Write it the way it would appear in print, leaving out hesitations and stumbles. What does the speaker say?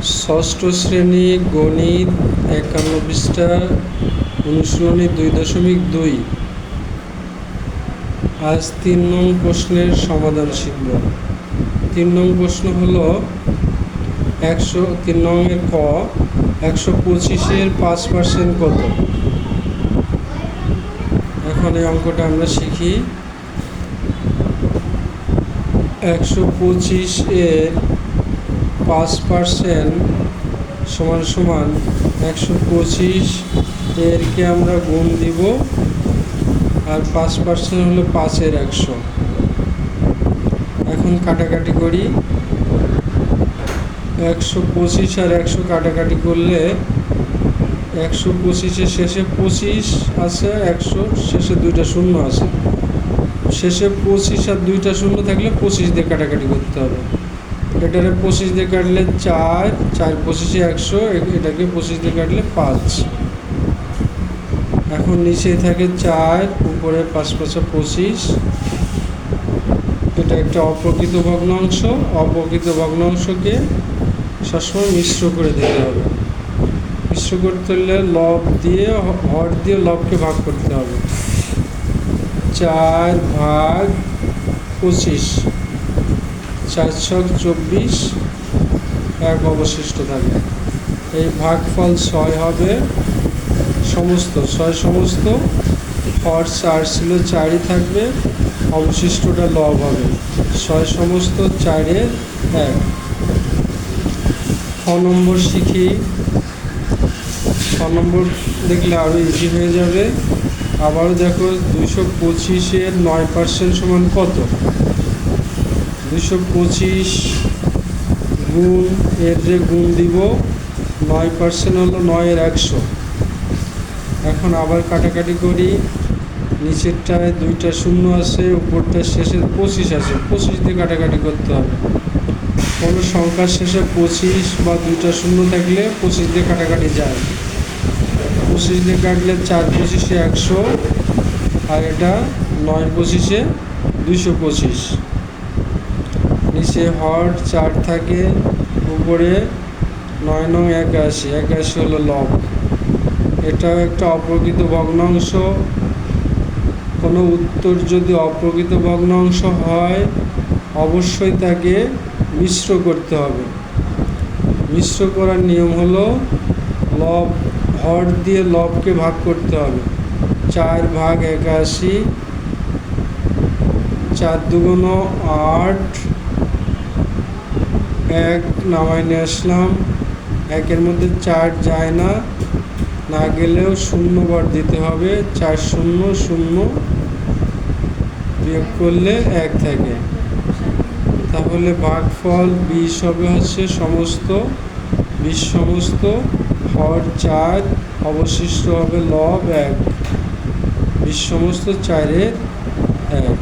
ষষ্ঠ শ্রেণী গণিত ৫১ পৃষ্ঠা অনুশীলনী ২.২। আজ ৩ নং প্রশ্নের সমাধান শিখব। ৩ নং প্রশ্ন হলো ৩ নংয়ের ক ১২৫-এর ৫% কত। এখন এই অঙ্কটা আমরা শিখি। ১২৫-এর ৫% সমান সমান ১২৫ এরকে আমরা গুণ দিব, আর ৫% হলো ৫-এর ১০০। এখন কাটাকাটি করি। ১২৫ আর ১০০ কাটাকাটি করলে ১২৫-এর শেষে ২৫ আছে, ১০০ শেষে ২টা শূন্য আছে। শেষে ২৫ আর 2টা শূন্য থাকলে ২৫ দিয়ে কাটাকাটি করতে হবে। এটারে ২৫ দিয়ে কাটলে ৪, ৪ ২৫-এ ১০০, এটাকে ২৫ দিয়ে কাটলে ৫। এখন নিচেই থাকে ৪, উপরে ৫ ৫ ২৫। এটা একটা অপ্রকৃত ভগ্নাংশ। অপ্রকৃত ভগ্নাংশকে সবসময় মিশ্র করে দিতে হবে। মিশ্র করতে হলে লব দিয়ে হর দিয়ে লবকে ভাগ করতে হবে। ৪ ভাগ ২৫, ৪ ছক ২৪, ১ অবশিষ্ট থাকে। এই ভাগফল ৬ হবে। সমস্ত হর ৪ ছিল, ৪ই থাকবে, অবশিষ্টটা লব হবে। ৬ সমস্ত ৪-এর ১। খ নম্বর শিখি। খ নম্বর দেখলে আরও ইজি হয়ে যাবে। আবারও দেখো ২২৫-এর ৯% সমান কত। ২২৫ গুণ এর যে গুণ দিব, ৯% হলো ৯-এর ১০০। এখন আবার কাটাকাটি করি। নিচেরটায় 2টা শূন্য আছে, উপরটার শেষে ২৫ আছে, ২৫ দিয়ে কাটাকাটি করতে হবে। কোনো সংখ্যার শেষে ২৫ বা 2টা শূন্য থাকলে ২৫ দিয়ে কাটাকাটি যায়। ২৫ দিয়ে কাটলে ৪ ২৫-এ ১০০, আর এটা ৯ ২৫-এ ২২৫। নিচে হর ৪ থাকে, উপরে ৯ নং ৮১, ৮১ হলো লব। এটাও একটা অপ্রকৃত ভগ্নাংশ। কোনো উত্তর যদি অপ্রকৃত ভগ্নাংশ হয়, অবশ্যই তাকে মিশ্র করতে হবে। মিশ্র করার নিয়ম হলো লব হর দিয়ে লবকে ভাগ করতে হবে। ৪ ভাগ ৮১, ৪ দুগুণ ৮, ১ নামাই নিয়ে আসলাম। ১-এর মধ্যে ৪ যায় না, না গেলেও 0 বার দিতে হবে। ৪ 0 0 বিয়োগ করলে ১ থাকে। তাহলে ভাগফল ২০ হবে হচ্ছে সমস্ত ২০ সমস্ত হর ৪, অবশিষ্ট হবে লব ১। ২০ সমস্ত ৪-এর ১।